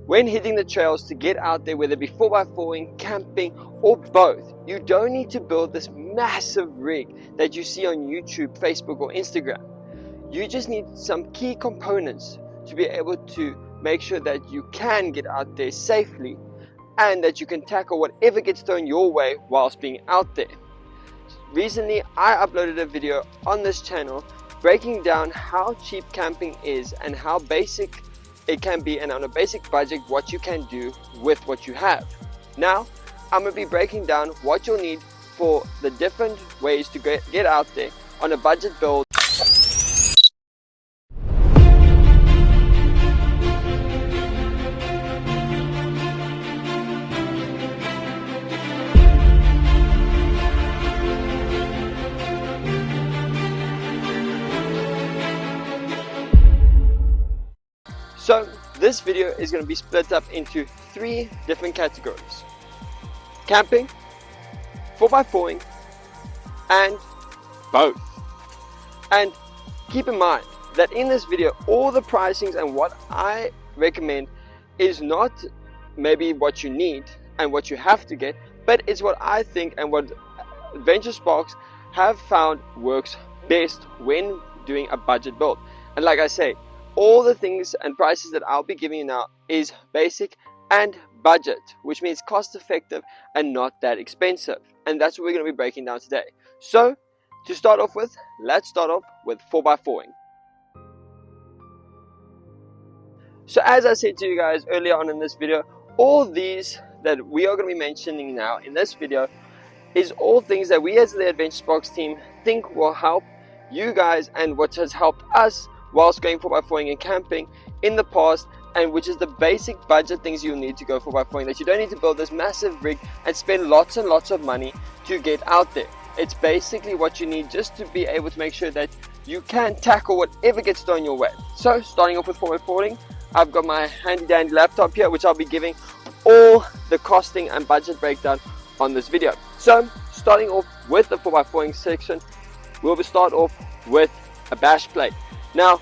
When hitting the trails to get out there, whether it be 4x4ing, camping, or both, you don't need to build this massive rig that you see on YouTube, Facebook, or Instagram. You just need some key components to be able to make sure that you can get out there safely and that you can tackle whatever gets thrown your way whilst being out there. Recently, I uploaded a video on this channel breaking down how cheap camping is and how basic it can be, and on a basic budget what you can do with what you have. Now I'm going to be breaking down what you'll need for the different ways to get out there on a budget build. So this video is going to be split up into 3 different categories: camping, 4x4ing, and both. And keep in mind that in this video, all the pricings and what I recommend is not maybe what you need and what you have to get, but it's what I think and what AdventureSparks have found works best when doing a budget build. And like I say, all the things and prices that I'll be giving you now is basic and budget, which means cost effective and not that expensive. And that's what we're going to be breaking down today. So to start off with, let's start off with 4x4ing. So as I said to you guys earlier on in this video, all these that we are going to be mentioning now in this video is all things that we as the AdventureSparks team think will help you guys and what has helped us whilst going 4x4ing and camping in the past, and which is the basic budget things you need to go 4x4ing, that you don't need to build this massive rig and spend lots and lots of money to get out there. It's basically what you need just to be able to make sure that you can tackle whatever gets thrown your way. So starting off with 4x4ing, I've got my handy dandy laptop here, which I'll be giving all the costing and budget breakdown on this video. So starting off with the 4x4ing section, we'll start off with a bash plate. Now,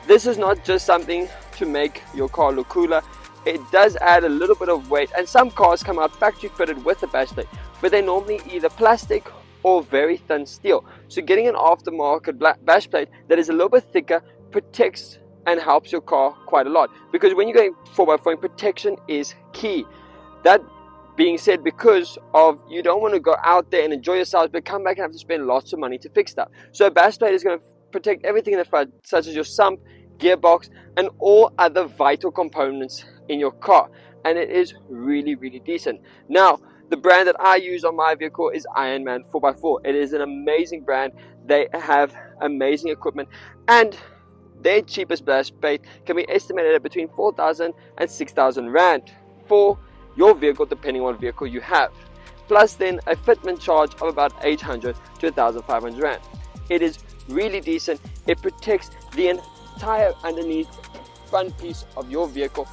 this is not just something to make your car look cooler. It does add a little bit of weight, and some cars come out factory fitted with the bash plate, but they're normally either plastic or very thin steel. So getting an aftermarket bash plate that is a little bit thicker protects and helps your car quite a lot, because when you're going 4x4ing, protection is key. That being said, because of you don't want to go out there and enjoy yourselves but come back and have to spend lots of money to fix stuff. So a bash plate is going to protect everything in the front, such as your sump, gearbox, and all other vital components in your car, and it is really decent. Now, the brand that I use on my vehicle is Ironman 4x4. It is an amazing brand. They have amazing equipment, and their cheapest bash plate can be estimated at between 4,000 and 6,000 rand for your vehicle, depending on what vehicle you have, plus then a fitment charge of about 800 to 1,500 rand. It is really decent. It protects the entire underneath front piece of your vehicle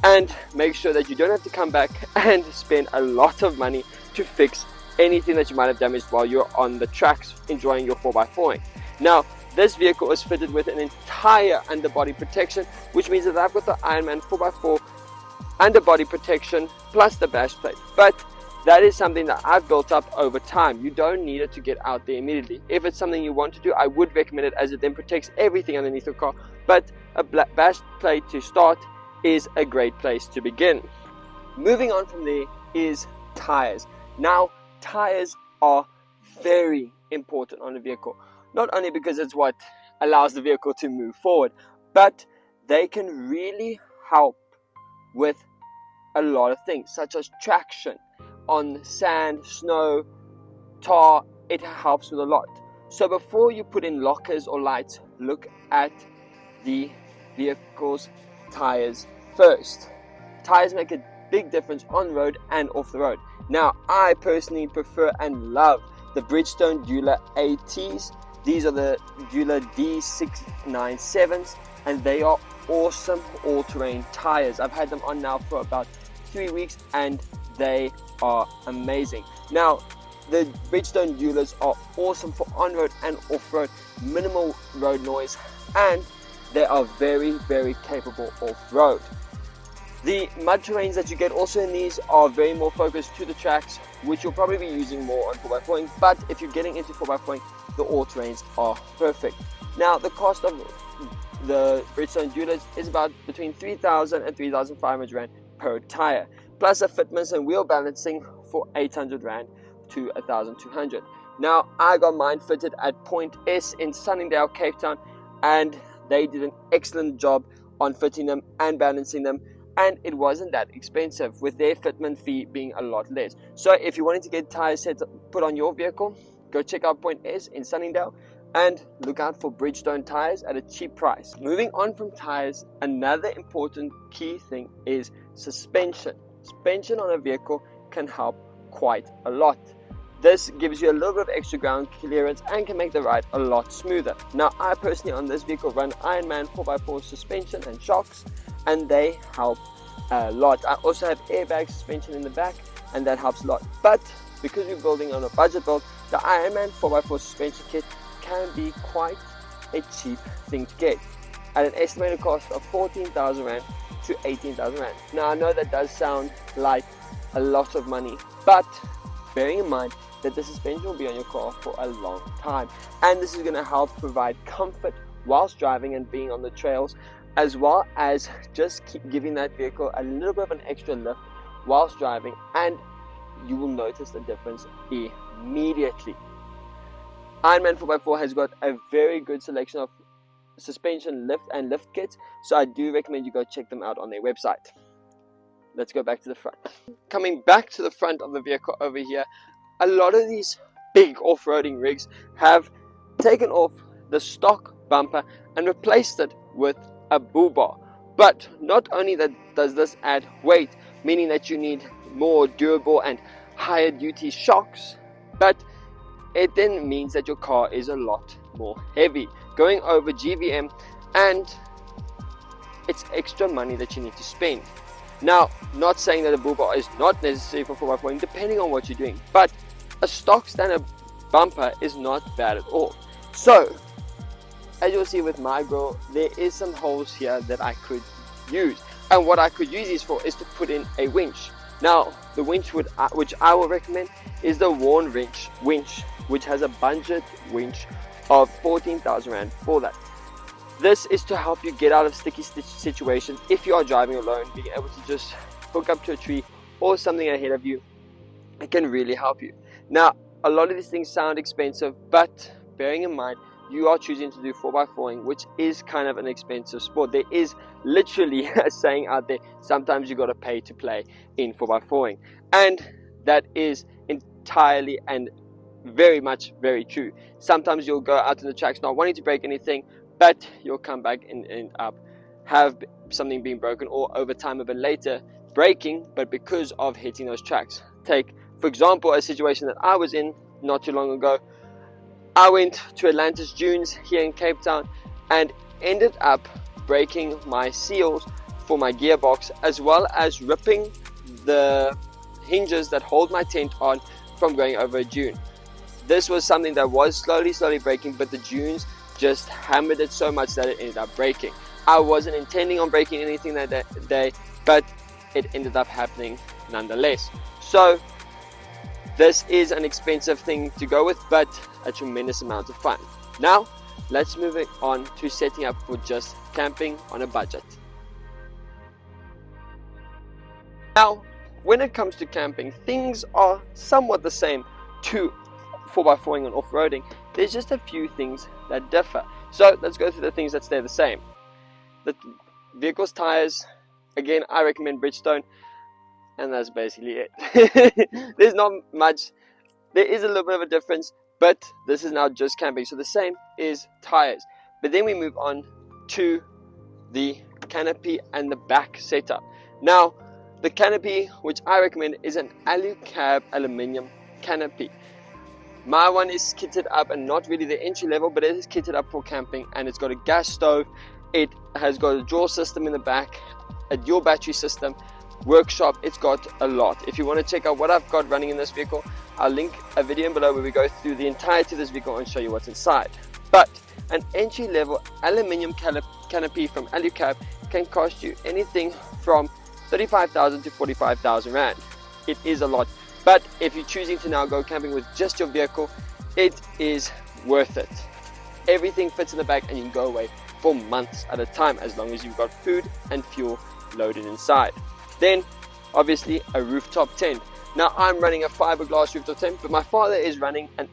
and make sure that you don't have to come back and spend a lot of money to fix anything that you might have damaged while you're on the tracks enjoying your 4x4ing. Now, this vehicle is fitted with an entire underbody protection, which means that I've got the Ironman 4x4 underbody protection plus the bash plate, but that is something that I've built up over time. You don't need it to get out there immediately. If it's something you want to do, I would recommend it, as it then protects everything underneath your car. But a bash plate to start is a great place to begin. Moving on from there is tires. Now, tires are very important on a vehicle. Not only because it's what allows the vehicle to move forward, but they can really help with a lot of things, such as traction on sand, snow, tar. It helps with a lot. So before you put in lockers or lights, look at the vehicle's tires first. Tires make a big difference on road and off the road. Now, I personally prefer and love the Bridgestone Dula ATs. These are the Dula D697s, and they are awesome all-terrain tires. I've had them on now for about 3 weeks, and they are amazing. Now, the Bridgestone Dulas are awesome for on-road and off-road, minimal road noise, and they are very, very capable off-road. The mud terrains that you get also in these are very more focused to the tracks, which you'll probably be using more on 4x4ing, but if you're getting into 4x4ing, the all terrains are perfect. Now the cost of the Bridgestone Duelers is about between 3,000 and 3,500 Rand per tire, plus a fitments and wheel balancing for 800 Rand to 1,200. Now I got mine fitted at Point S in Sunningdale, Cape Town, and they did an excellent job on fitting them and balancing them, and it wasn't that expensive, with their fitment fee being a lot less. So if you wanted to get tires set put on your vehicle, go check out Point S in Sunningdale and look out for Bridgestone tires at a cheap price. Moving on from tires, another important key thing is suspension. Suspension on a vehicle can help quite a lot. This gives you a little bit of extra ground clearance and can make the ride a lot smoother. Now I personally on this vehicle run Ironman 4x4 suspension and shocks, and they help a lot. I also have airbag suspension in the back, and that helps a lot. But because we're building on a budget build, the Ironman 4x4 suspension kit can be quite a cheap thing to get at an estimated cost of 14,000 Rand to 18,000 Rand. Now I know that does sound like a lot of money, but bearing in mind that the suspension will be on your car for a long time, and this is going to help provide comfort whilst driving and being on the trails, as well as just keep giving that vehicle a little bit of an extra lift whilst driving, and you will notice the difference immediately. Ironman 4x4 has got a very good selection of suspension lift and lift kits, so I do recommend you go check them out on their website. Let's go back to the front. Coming back to the front of the vehicle over here, a lot of these big off-roading rigs have taken off the stock bumper and replaced it with a bull bar. But not only that does this add weight, meaning that you need more durable and higher duty shocks, but it then means that your car is a lot more heavy, going over GVM, and it's extra money that you need to spend. Now, not saying that a bull bar is not necessary for 4x4, depending on what you're doing, but a stock standard bumper is not bad at all. So, as you'll see with my grill, there is some holes here that I could use, and what I could use these for is to put in a winch. Now, the winch which I will recommend is the Warn winch, which has a budget winch of 14,000 Rand for that. This is to help you get out of sticky situations if you are driving alone. Being able to just hook up to a tree or something ahead of you, it can really help you. Now, a lot of these things sound expensive, but bearing in mind you are choosing to do 4x4ing, which is kind of an expensive sport. There is literally a saying out there, sometimes you got to pay to play in 4x4ing, and that is entirely and very much very true. Sometimes you'll go out to the tracks not wanting to break anything, but you'll come back and end up have something being broken, or over time a bit later breaking, but because of hitting those tracks. Take for example a situation that I was in not too long ago. I went to Atlantis Dunes here in Cape Town and ended up breaking my seals for my gearbox, as well as ripping the hinges that hold my tent on from going over a dune. This was something that was slowly breaking, but the dunes just hammered it so much that it ended up breaking. I wasn't intending on breaking anything that day, but it ended up happening nonetheless. So this is an expensive thing to go with, but a tremendous amount of fun. Now let's move it on to setting up for just camping on a budget. Now when it comes to camping, things are somewhat the same to 4x4ing and off-roading. There's just a few things that differ. So let's go through the things that stay the same. The vehicle's tires, again, I recommend Bridgestone, and that's basically it. There's not much. There is a little bit of a difference, but this is now just camping, so the same is tires. But then we move on to the canopy and the back setup. Now the canopy, which I recommend, is an alu-cab aluminium canopy. My one is kitted up, and not really the entry level, but it is kitted up for camping, and it's got a gas stove. It has got a drawer system in the back, a dual battery system, workshop. It's got a lot. If you want to check out what I've got running in this vehicle, I'll link a video below where we go through the entirety of this vehicle and show you what's inside. But an entry level aluminium canopy from Alucab can cost you anything from 35,000 to 45,000 Rand. It is a lot, but if you're choosing to now go camping with just your vehicle, it is worth it. Everything fits in the back and you can go away for months at a time as long as you've got food and fuel loaded inside. Then obviously a rooftop tent. Now I'm running a fiberglass rooftop tent, but my father is running an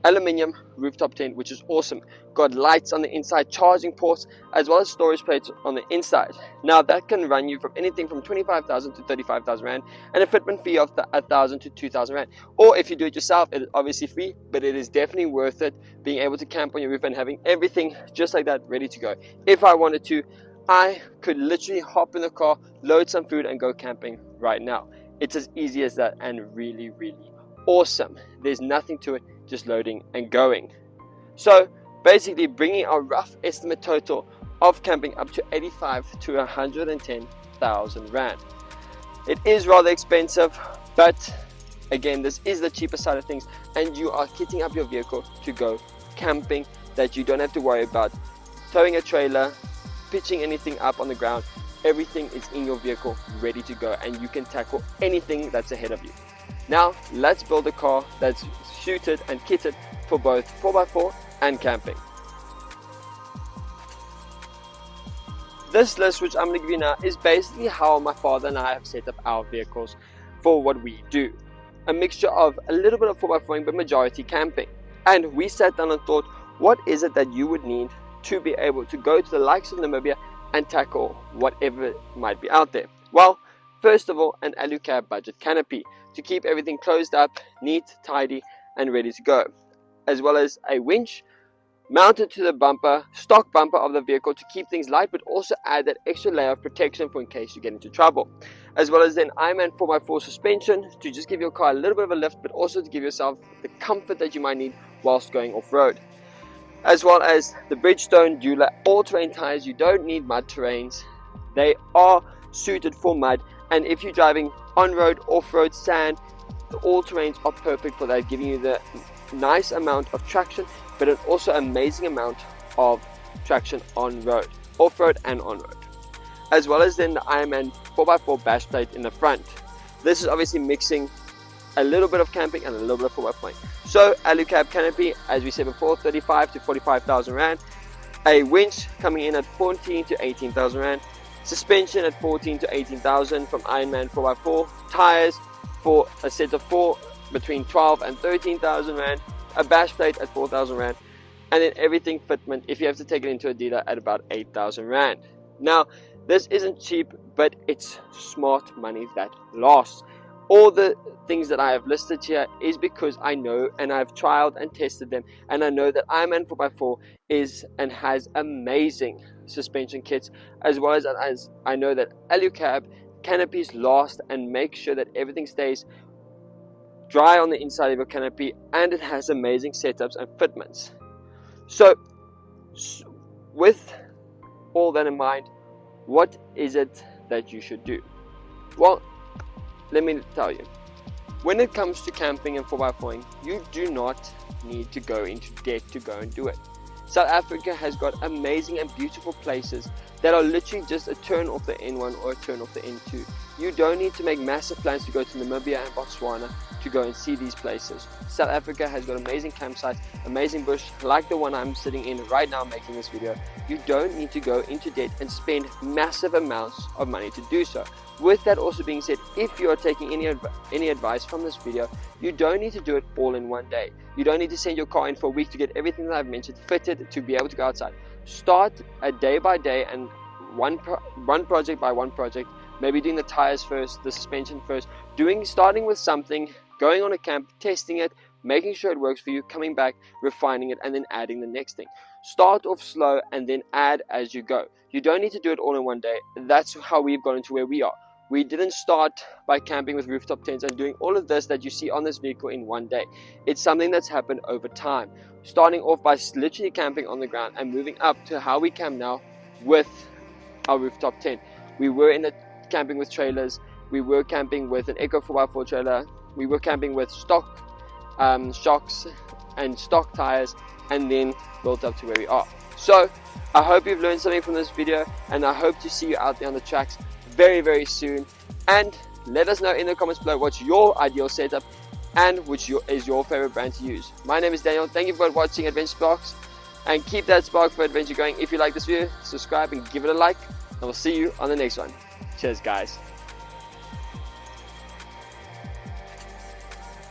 aluminium rooftop tent, which is awesome. Got lights on the inside, charging ports, as well as storage plates on the inside. Now that can run you from anything from 25,000 to 35,000 Rand, and a fitment fee of 1,000 to 2,000 Rand. Or if you do it yourself, it is obviously free, but it is definitely worth it being able to camp on your roof and having everything just like that ready to go. If I wanted to, I could literally hop in the car, load some food, and go camping right now. It's as easy as that, and really, really awesome. There's nothing to it, just loading and going. So basically bringing our rough estimate total of camping up to 85 to 110,000 Rand. It is rather expensive, but again, this is the cheaper side of things, and you are kitting up your vehicle to go camping, that you don't have to worry about towing a trailer, pitching anything up on the ground. Everything is in your vehicle ready to go, and you can tackle anything that's ahead of you. Now let's build a car that's suited and kitted for both 4x4 and camping. This list, which I'm going to give you now, is basically how my father and I have set up our vehicles for what we do. A mixture of a little bit of 4x4ing, but majority camping. And we sat down and thought, what is it that you would need to be able to go to the likes of Namibia and tackle whatever might be out there? Well, first of all, an AluCab budget canopy to keep everything closed up, neat, tidy, and ready to go. As well as a winch mounted to the bumper, stock bumper of the vehicle to keep things light, but also add that extra layer of protection for in case you get into trouble. As well as then Ironman 4x4 suspension to just give your car a little bit of a lift, but also to give yourself the comfort that you might need whilst going off-road. As well as the Bridgestone Dueler all-terrain tires. You don't need mud terrains. They are suited for mud, and if you're driving on-road, off-road, sand, the all-terrains are perfect for that, giving you the nice amount of traction, but an also amazing amount of traction on-road, off-road and on-road. As well as then the Ironman 4x4 bash plate in the front. This is obviously mixing a little bit of camping and a little bit of 4x4. So AluCab canopy, as we said before, 35 to 45,000 Rand. A winch coming in at 14 to 18,000 Rand. Suspension at 14 to 18,000 from Ironman 4x4. Tires for a set of 4 between 12 and 13,000 Rand. A bash plate at 4,000 Rand. And then everything fitment, if you have to take it into a dealer, at about 8,000 Rand. Now, this isn't cheap, but it's smart money that lasts. All the things that I have listed here is because I know and I've trialed and tested them, and I know that Ironman 4x4 is and has amazing suspension kits, as well as I know that AluCab canopies last and make sure that everything stays dry on the inside of your canopy, and it has amazing setups and fitments. So with all that in mind, what is it that you should do? Well, let me tell you, when it comes to camping and 4x4ing, you do not need to go into debt to go and do it. South Africa has got amazing and beautiful places that are literally just a turn off the N1 or a turn off the N2. You don't need to make massive plans to go to Namibia and Botswana to go and see these places. South Africa has got amazing campsites, amazing bush, like the one I'm sitting in right now making this video. You don't need to go into debt and spend massive amounts of money to do so. With that also being said, if you are taking any advice from this video, you don't need to do it all in one day. You don't need to send your car in for a week to get everything that I've mentioned fitted to be able to go outside. Start a day by day and one project by one project. Maybe doing the tires first, the suspension first, starting with something, going on a camp, testing it, making sure it works for you, coming back, refining it, and then adding the next thing. Start off slow and then add as you go. You don't need to do it all in one day. That's how we've gotten to where we are. We didn't start by camping with rooftop tents and doing all of this that you see on this vehicle in one day. It's something that's happened over time. Starting off by literally camping on the ground and moving up to how we camp now with our rooftop tent. We were camping with trailers. We were camping with an Echo 4x4 trailer. We were camping with stock shocks and stock tires, and then built up to where we are. So I hope you've learned something from this video, and I hope to see you out there on the tracks very, very soon. And let us know in the comments below what's your ideal setup and which is your favorite brand to use. My name is Daniel. Thank you for watching AdventureSparks, and keep that spark for adventure going. If you like this video, subscribe and give it a like, and we'll see you on the next one. Cheers, guys.